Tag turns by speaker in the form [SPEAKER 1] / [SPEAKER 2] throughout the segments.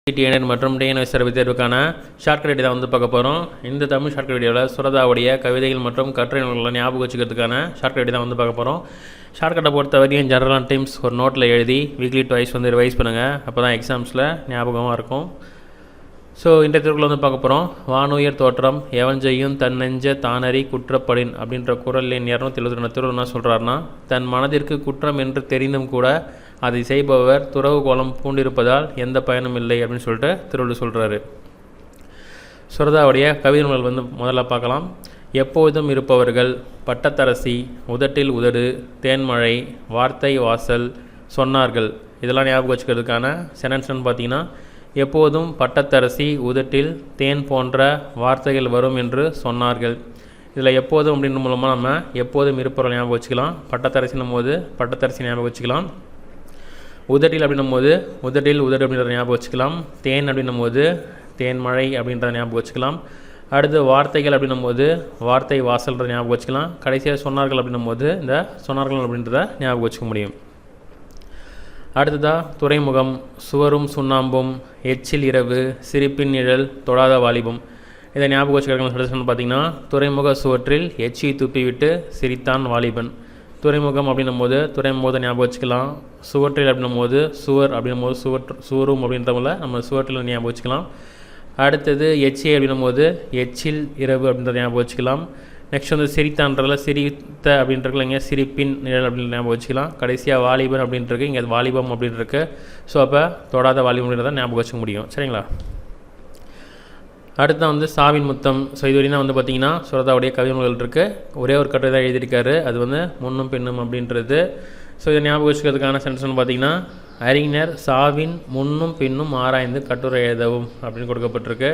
[SPEAKER 1] டிஎன்எட் மற்றும் டிஎன்எஸ் தேர்வுக்கான shortcut video தான் வந்து பார்க்க போகிறோம். இந்த தமிழ் ஷார்ட்கட் வீடியோவில் சுரதாவுடைய கவிதைகள் மற்றும் கட்டுரை நூல்களை ஞாபகம் வச்சுக்கிறதுக்கான ஷார்ட்கட் வீடியோ தான் வந்து பார்க்க போகிறோம். ஷார்ட்கட்டை பொறுத்த வரையும் ஜெனரல் டைம்ஸ் ஒரு நோட்டில் எழுதி வீக்லி ட்வைஸ் வந்து ரிவைஸ் பண்ணுங்கள். அப்போ தான் எக்ஸாம்ஸில் ஞாபகமாக இருக்கும். ஸோ இந்த திருக்குறள் வந்து பார்க்க போகிறோம். வானுயர் தோற்றம் எவன் செய்யும் தன் நெஞ்ச தானறி குற்றப்படின் அப்படின்ற குறளின் 272 திருக்குறள் என்ன சொல்கிறாருன்னா, தன் மனதிற்கு குற்றம் என்று தெரிந்தும் கூட அதை செய்பவர் துறவு கோலம் பூண்டிருப்பதால் எந்த பயனும் இல்லை அப்படின்னு சொல்லிட்டு திருவள்ளுவர் சொல்கிறாரு. சுரதாவுடைய கவிதை நூல்கள் வந்து முதல்ல பார்க்கலாம். எப்போதும் இருப்பவர்கள், பட்டத்தரசி, உதட்டில் உதடு, தேன்மழை, வார்த்தை வாசல், சொன்னார்கள். இதெல்லாம் ஞாபகம் வச்சுக்கிறதுக்கான சென்டென்ஸ்னு பார்த்தீங்கன்னா, எப்போதும் பட்டத்தரசி, உதட்டில் தேன் போன்ற வார்த்தைகள் வரும் என்று சொன்னார்கள். இதில் எப்போதும் அப்படின்ற மூலமாக நம்ம எப்போதும் இருப்பவர்கள் ஞாபகம் வச்சுக்கலாம். பட்டத்தரசினும் போது பட்டத்தரசி ஞாபகம் வச்சுக்கலாம். உதட்டில் அப்படின்னும் போது உதட்டில் உதடு அப்படின்றத ஞாபகம் வச்சுக்கலாம். தேன் அப்படின்னும் போது தேன்மழை அப்படின்றத ஞாபகம் வச்சுக்கலாம். அடுத்து வார்த்தைகள் அப்படின்னும் போது வார்த்தை வாசல்ன்றத ஞாபகம் வச்சுக்கலாம். கடைசியாக சொன்னார்கள் அப்படின்னும் போது இந்த சொன்னார்கள் அப்படின்றத ஞாபகம் வச்சுக்க முடியும். அடுத்ததாக துறைமுகம், சுவரும் சுண்ணாம்பும், எச்சில் இரவு, சிரிப்பின் நிழல், தொடாத வாலிபம். இதை ஞாபகம் வச்சுக்கிறவங்க பார்த்தீங்கன்னா, துறைமுக சுவற்றில் எச்சி துப்பிவிட்டு சிரித்தான் வாலிபன். துறைமுகம் அப்படின்னும் போது துறைமுகத்தை ஞாபகம் வச்சுக்கலாம். சுவற்றில் அப்படின்னும் போது சுவர் அப்படின்னும் போது சுவரும் அப்படின்றவங்கள நம்ம சுவற்றில் ஞாபகம் வச்சுக்கலாம். அடுத்தது எச்சி அப்படின்னும் போது எச்சில் இரவு அப்படின்றத ஞாபகம் வச்சுக்கலாம். நெக்ஸ்ட் வந்து சிரித்தான்றதில் சிரித்த அப்படின்றதுல இங்கே சிரிப்பின் நிழல் அப்படின்னு ஞாபகம் வச்சுக்கலாம். கடைசியாக வாலிபன் அப்படின்றது இங்கே வாலிபம் அப்படின்றது. ஸோ அப்போ தொடாத வாலிபம் அப்படின்றத ஞாபகம் வச்சுக்க முடியும். சரிங்களா? அடுத்த வந்து சாவின் முத்தம். ஸோ இது வரையும் வந்து பார்த்திங்கன்னா சுரதாவுடைய கவிதை நூல்கள் இருக்குது. ஒரே ஒரு கட்டுரை தான் எழுதியிருக்காரு. அது வந்து முன்னும் பின்னும் அப்படின்றது. ஸோ இதை ஞாபகம் வச்சுக்கிறதுக்கான சென்டென்ஸ் பார்த்திங்கன்னா, அறிஞர் சாவின் முன்னும் பின்னும் ஆராய்ந்து கட்டுரை எழுதவும் அப்படின்னு கொடுக்கப்பட்டிருக்கு.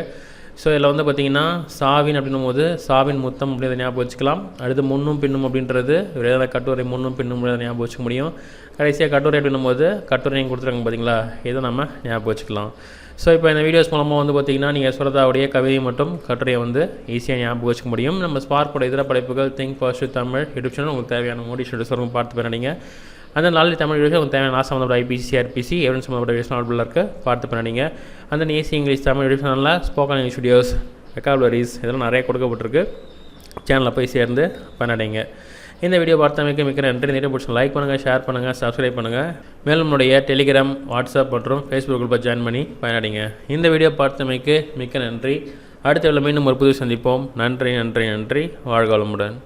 [SPEAKER 1] ஸோ இதில் வந்து பார்த்திங்கன்னா சாவின் அப்படின்னும் போது சாவின் முத்தம் அப்படின்றத ஞாபகம் வச்சுக்கலாம். அடுத்து முன்னும் பின்னும் அப்படின்றது வேறு கட்டுரை முன்னும் பின்னும் அப்படின்றத ஞாபகம் வச்சுக்க முடியும். கடைசியாக கட்டுரை அப்படின்னும் போது கட்டுரையும் கொடுத்துருக்காங்க பார்த்தீங்களா, இதை நம்ம ஞாபகம் வச்சுக்கலாம். ஸோ இப்போ இந்த வீடியோஸ் மூலமாக வந்து பார்த்திங்கன்னா நீங்கள் சுரதாவுடைய கவிதை மற்றும் கட்டுரையை வந்து ஈஸியாக ஞாபகம் வச்சுக்க முடியும். நம்ம ஸ்பார்க்கோட இதர படைப்புகள் think positive Tamil YouTube channel உங்களுக்கு தேவையான மோட்டிவேஷன் வரும் பார்த்து பண்ணிங்க. அந்த நாளில் தமிழ் வீடியோஸ் உங்களுக்கு தேவையான நாசம் சம்மந்தப்பட்ட ஐபிசி சிஆர்பிசி எவரன்ஸ் சம்மந்தப்பட்ட வீடியோஸ் நாவல் இருக்குது பார்த்து பண்ணிங்க. அந்த ஏசி இங்கிலீஷ் தமிழ் வீடியோஸ் சேனலில் ஸ்போக்கன் இங்கிலீஷ் வீடியோஸ், வெக்காபுலரிஸ் இதெல்லாம் நிறைய கொடுக்கப்பட்டிருக்கு. சேனலில் போய் சேர்ந்து பண்ணிங்க. இந்த வீடியோ பார்த்தமைக்கு மிக்க நன்றி. நிறைய பிடிச்சி லைக் பண்ணுங்கள், ஷேர் பண்ணுங்கள், சப்ஸ்கிரைப் பண்ணுங்கள். மேலும் நம்முடைய டெலிகிராம், வாட்ஸ்அப் மற்றும் ஃபேஸ்புக் குரூப்பை ஜாயின் பண்ணி பயனடைங்க. இந்த வீடியோ பார்த்தமைக்கு மிக்க நன்றி. அடுத்த வேளை மீண்டும் ஒரு புதிய சந்திப்போம். நன்றி நன்றி நன்றி. வாழ்க வளமுடன்.